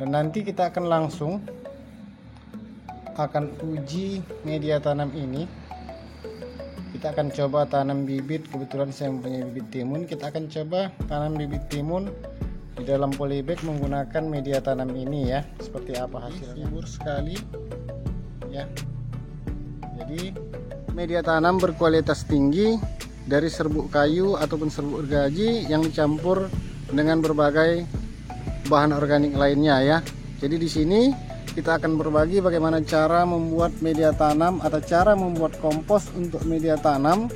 Dan nanti kita akan langsung uji media tanam ini. Kita akan coba tanam bibit. Kebetulan saya mempunyai bibit timun. Kita akan coba tanam bibit timun di dalam polybag menggunakan media tanam ini ya. Seperti apa hasilnya? Subur sekali ya. Jadi media tanam berkualitas tinggi dari serbuk kayu ataupun serbuk gergaji yang dicampur dengan berbagai bahan organik lainnya ya. Jadi di sini kita akan berbagi bagaimana cara membuat media tanam atau cara membuat kompos untuk media tanam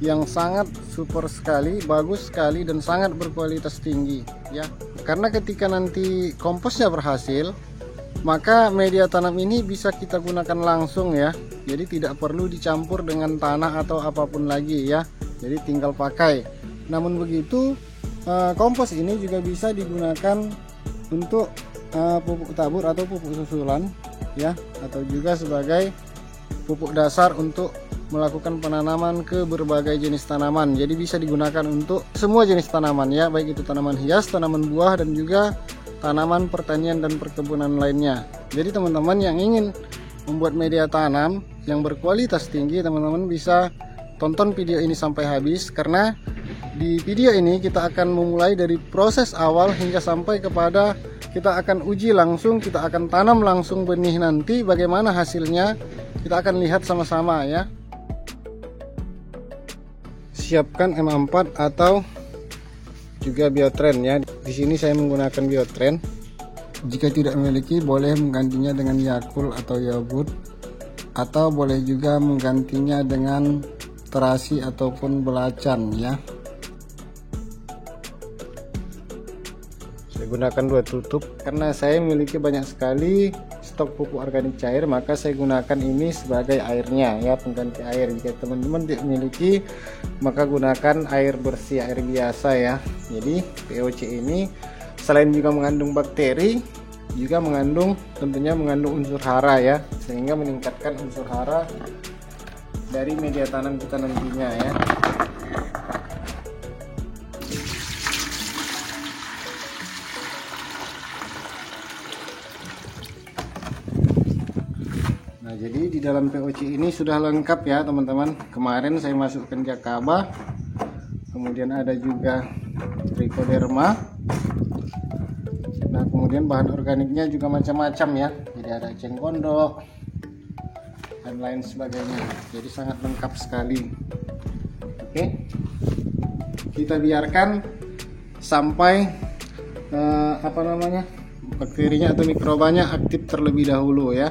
yang sangat super sekali, bagus sekali dan sangat berkualitas tinggi ya. Karena ketika nanti komposnya berhasil, maka media tanam ini bisa kita gunakan langsung ya. Jadi tidak perlu dicampur dengan tanah atau apapun lagi ya. Jadi tinggal pakai. Namun begitu, kompos ini juga bisa digunakan untuk pupuk tabur atau pupuk susulan ya, atau juga sebagai pupuk dasar untuk melakukan penanaman ke berbagai jenis tanaman. Jadi bisa digunakan untuk semua jenis tanaman ya, baik itu tanaman hias, tanaman buah, dan juga tanaman pertanian dan perkebunan lainnya. Jadi teman-teman yang ingin membuat media tanam yang berkualitas tinggi, teman-teman bisa tonton video ini sampai habis, karena di video ini kita akan memulai dari proses awal hingga sampai kepada kita akan uji langsung, kita akan tanam langsung benih nanti, bagaimana hasilnya kita akan lihat sama-sama ya. Siapkan M4 atau juga Biotrend ya. Di sini saya menggunakan Biotrend. Jika tidak memiliki, boleh menggantinya dengan Yakult atau Yogurt, atau boleh juga menggantinya dengan terasi ataupun belacan ya. Saya gunakan 2 tutup karena saya memiliki banyak sekali stok pupuk organik cair, maka saya gunakan ini sebagai airnya ya, pengganti air. Jika teman-teman tidak memiliki, maka gunakan air bersih, air biasa ya. Jadi POC ini selain juga mengandung bakteri, juga tentunya mengandung unsur hara ya, sehingga meningkatkan unsur hara dari media tanam kita nantinya ya. Nah, jadi di dalam POC ini sudah lengkap ya teman-teman. Kemarin saya masukkan Jakaba, kemudian ada juga Trichoderma. Nah, kemudian bahan organiknya juga macam-macam ya. Jadi ada cengkondok dan lain sebagainya. Jadi sangat lengkap sekali. Oke, kita biarkan sampai bakterinya atau mikrobanya aktif terlebih dahulu ya.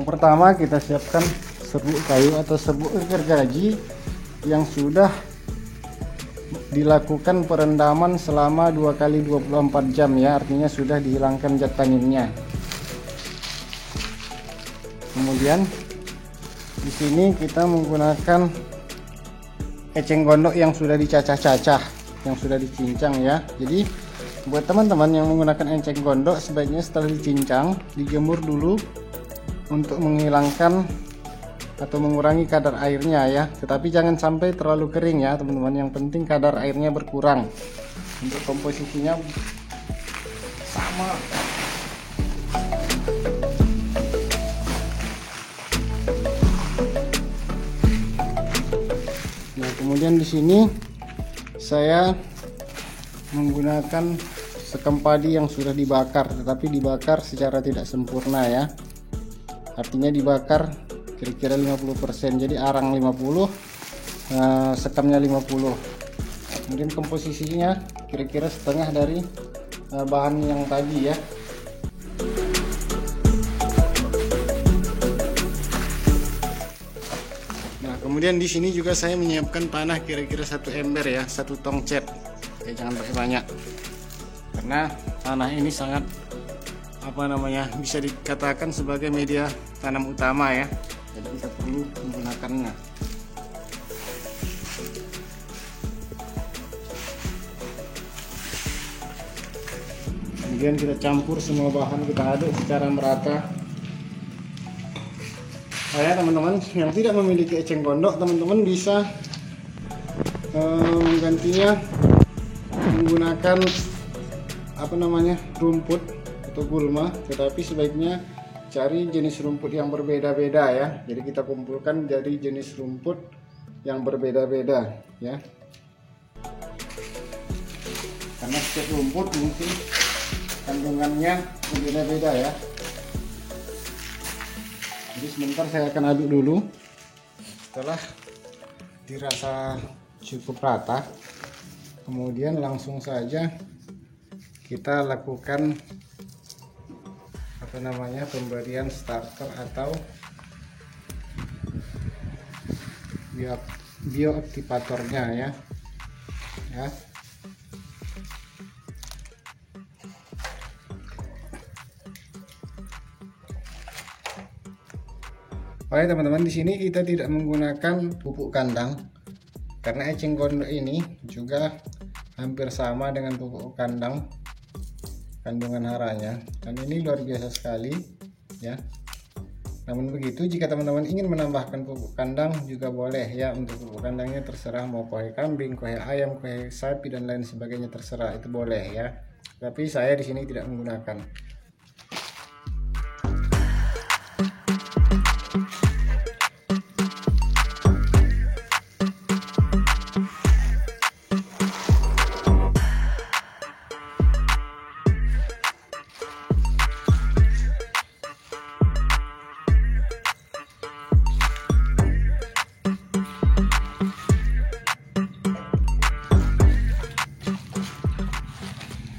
Pertama kita siapkan serbuk kayu atau serbuk gergaji yang sudah dilakukan perendaman selama 2 kali 24 jam ya, artinya sudah dihilangkan zat taninnya. Kemudian di sini kita menggunakan eceng gondok yang sudah dicacah-cacah, yang sudah dicincang ya. Jadi buat teman-teman yang menggunakan eceng gondok, sebaiknya setelah dicincang dijemur dulu untuk menghilangkan atau mengurangi kadar airnya ya, tetapi jangan sampai terlalu kering ya teman-teman. Yang penting kadar airnya berkurang. Untuk komposisinya sama. Nah, kemudian di sini saya menggunakan sekam padi yang sudah dibakar, tetapi dibakar secara tidak sempurna ya. Artinya dibakar kira-kira 50%, jadi arang 50, sekamnya 50. Kemudian komposisinya kira-kira setengah dari bahan yang tadi ya. Nah, kemudian di sini juga saya menyiapkan tanah kira-kira 1 ember ya, 1 tong cat. Jangan pakai banyak, karena tanah ini sangat bisa dikatakan sebagai media tanam utama ya, jadi kita perlu menggunakannya. Kemudian kita campur semua bahan, kita aduk secara merata. Teman-teman yang tidak memiliki eceng gondok, teman-teman bisa menggantinya menggunakan rumput atau gulma, tetapi sebaiknya cari jenis rumput yang berbeda-beda ya. Jadi kita kumpulkan dari jenis rumput yang berbeda-beda ya, karena setiap rumput mungkin kandungannya berbeda-beda ya. Jadi sebentar saya akan aduk dulu. Setelah dirasa cukup rata, kemudian langsung saja kita lakukan pemberian starter atau bioaktivatornya ya. Oke teman-teman, di sini kita tidak menggunakan pupuk kandang karena eceng gondok ini juga hampir sama dengan pupuk kandang kandungan haranya, dan ini luar biasa sekali ya. Namun begitu, jika teman-teman ingin menambahkan pupuk kandang juga boleh ya. Untuk pupuk kandangnya terserah, mau kohe kambing, kohe ayam, kohe sapi dan lain sebagainya terserah, itu boleh ya. Tapi saya di sini tidak menggunakan.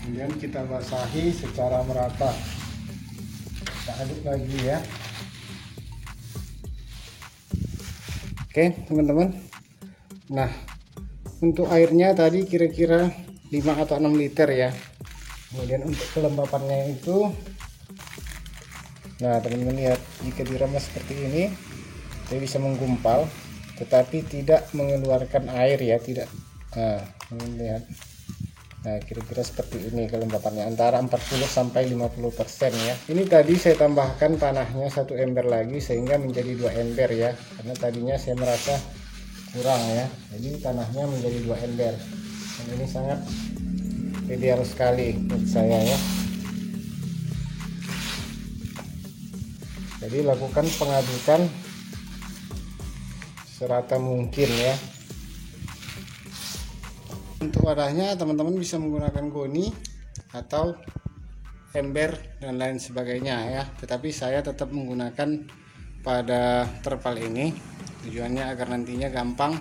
Kemudian kita basahi secara merata, kita aduk lagi ya. Oke teman-teman, nah untuk airnya tadi kira-kira 5 atau 6 liter ya. Kemudian untuk kelembapannya itu, nah teman-teman lihat, jika diramas seperti ini dia bisa menggumpal tetapi tidak mengeluarkan air ya, tidak. Nah lihat, nah kira-kira seperti ini kelembapannya, antara 40 sampai 50% ya. Ini tadi saya tambahkan tanahnya 1 ember lagi sehingga menjadi 2 ember ya, karena tadinya saya merasa kurang ya, jadi tanahnya menjadi 2 ember, dan ini sangat ideal sekali menurut saya ya. Jadi lakukan pengadukan serata mungkin ya. Untuk wadahnya teman-teman bisa menggunakan goni atau ember dan lain sebagainya ya, tetapi saya tetap menggunakan pada terpal ini. Tujuannya agar nantinya gampang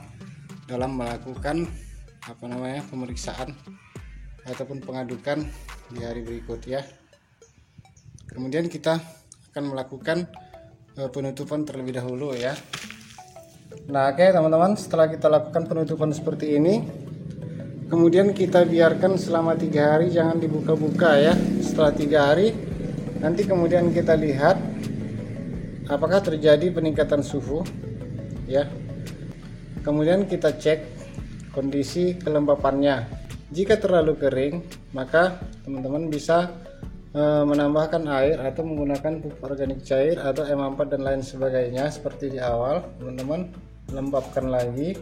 dalam melakukan pemeriksaan ataupun pengadukan di hari berikut ya. Kemudian kita akan melakukan penutupan terlebih dahulu ya. Nah oke teman-teman, setelah kita lakukan penutupan seperti ini, kemudian kita biarkan selama 3 hari, jangan dibuka-buka ya. Setelah 3 hari nanti kemudian kita lihat apakah terjadi peningkatan suhu ya. Kemudian kita cek kondisi kelembapannya. Jika terlalu kering, maka teman-teman bisa menambahkan air atau menggunakan pupuk organik cair atau M4 dan lain sebagainya seperti di awal. Teman-teman lembabkan lagi.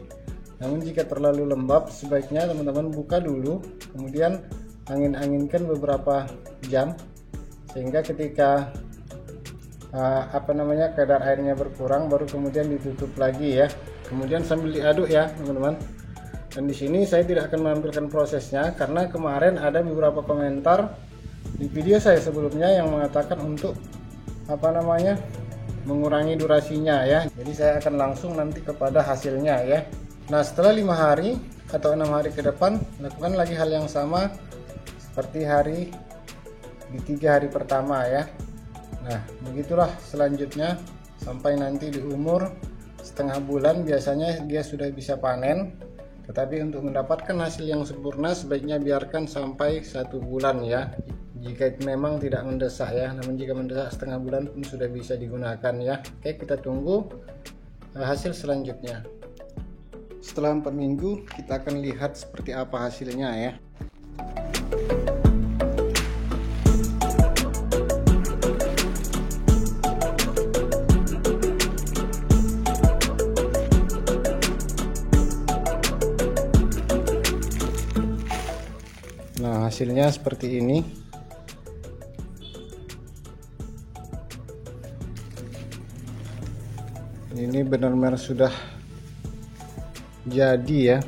Namun jika terlalu lembab, sebaiknya teman-teman buka dulu, kemudian angin-anginkan beberapa jam sehingga ketika kadar airnya berkurang, baru kemudian ditutup lagi ya. Kemudian sambil diaduk ya teman-teman. Dan di sini saya tidak akan menampilkan prosesnya karena kemarin ada beberapa komentar di video saya sebelumnya yang mengatakan untuk mengurangi durasinya ya. Jadi saya akan langsung nanti kepada hasilnya ya. Nah setelah 5 hari atau 6 hari ke depan, lakukan lagi hal yang sama seperti di 3 hari pertama ya. Nah begitulah selanjutnya sampai nanti di umur setengah bulan biasanya dia sudah bisa panen. Tetapi untuk mendapatkan hasil yang sempurna sebaiknya biarkan sampai 1 bulan ya, jika memang tidak mendesak ya. Namun jika mendesak setengah bulan pun sudah bisa digunakan ya. Oke, kita tunggu hasil selanjutnya. Setelah 4 minggu kita akan lihat seperti apa hasilnya ya. hasilnya seperti ini. Ini benar-benar sudah jadi ya.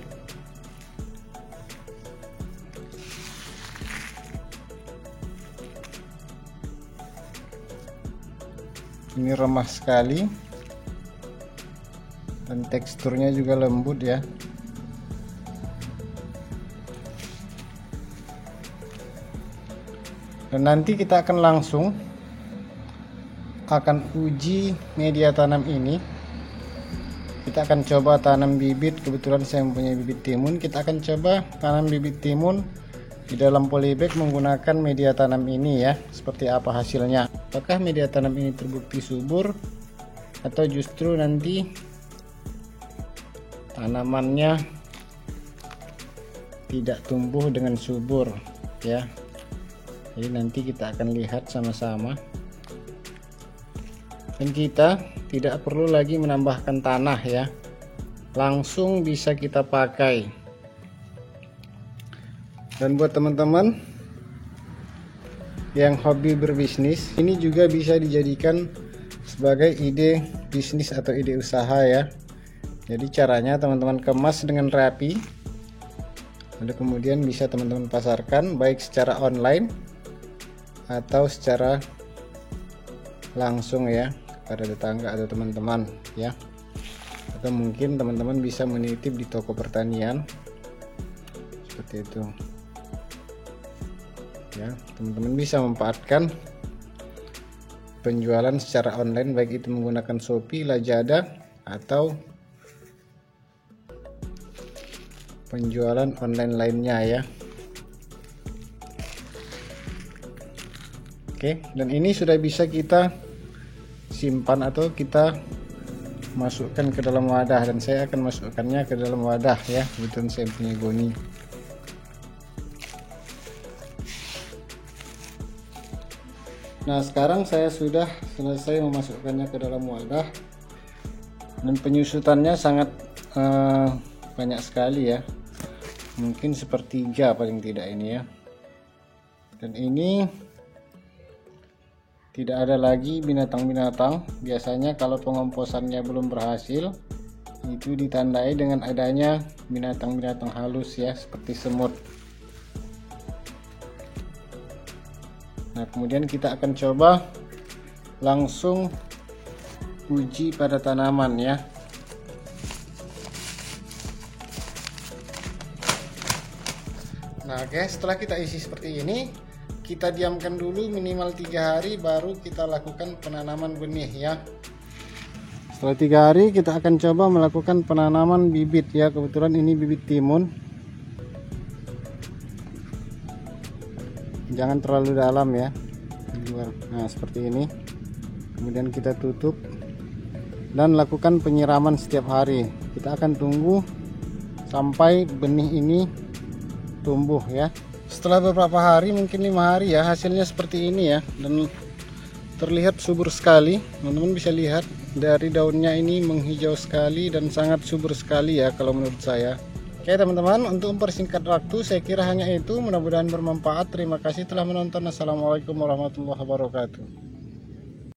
Ini remah sekali dan teksturnya juga lembut ya. Dan nanti kita akan langsung uji media tanam ini. Kita akan coba tanam bibit, kebetulan saya mempunyai bibit timun. Kita akan coba tanam bibit timun di dalam polybag menggunakan media tanam ini ya. Seperti apa hasilnya? Apakah media tanam ini terbukti subur atau justru nanti tanamannya tidak tumbuh dengan subur ya. Jadi nanti kita akan lihat sama-sama. Dan kita tidak perlu lagi menambahkan tanah ya, langsung bisa kita pakai. Dan buat teman-teman yang hobi berbisnis, ini juga bisa dijadikan sebagai ide bisnis atau ide usaha ya. Jadi caranya teman-teman kemas dengan rapi, lalu kemudian bisa teman-teman pasarkan baik secara online atau secara langsung ya kepada tetangga atau teman-teman ya. Atau mungkin teman-teman bisa menitip di toko pertanian seperti itu ya. Teman-teman bisa memanfaatkan penjualan secara online baik itu menggunakan Shopee, Lazada atau penjualan online lainnya ya. Oke, dan ini sudah bisa kita simpan atau kita masukkan ke dalam wadah, dan saya akan masukkannya ke dalam wadah ya. Kebetulan saya punya goni. Nah, sekarang saya sudah selesai memasukkannya ke dalam wadah, dan penyusutannya sangat banyak sekali ya, mungkin sepertiga paling tidak ini ya. Dan ini tidak ada lagi binatang-binatang. Biasanya kalau pengomposannya belum berhasil, itu ditandai dengan adanya binatang-binatang halus ya, seperti semut. Nah, kemudian kita akan coba langsung uji pada tanaman ya. Nah, oke, setelah kita isi seperti ini, kita diamkan dulu minimal 3 hari baru kita lakukan penanaman benih ya. Setelah 3 hari kita akan coba melakukan penanaman bibit ya. Kebetulan ini bibit timun. Jangan terlalu dalam ya, di luar. Nah, seperti ini. Kemudian kita tutup dan lakukan penyiraman setiap hari. Kita akan tunggu sampai benih ini tumbuh ya. Setelah beberapa hari, mungkin 5 hari ya, hasilnya seperti ini ya, dan terlihat subur sekali. Teman-teman bisa lihat dari daunnya ini menghijau sekali dan sangat subur sekali ya kalau menurut saya. Oke teman-teman, untuk mempersingkat waktu saya kira hanya itu. Mudah-mudahan bermanfaat. Terima kasih telah menonton. Assalamualaikum warahmatullahi wabarakatuh.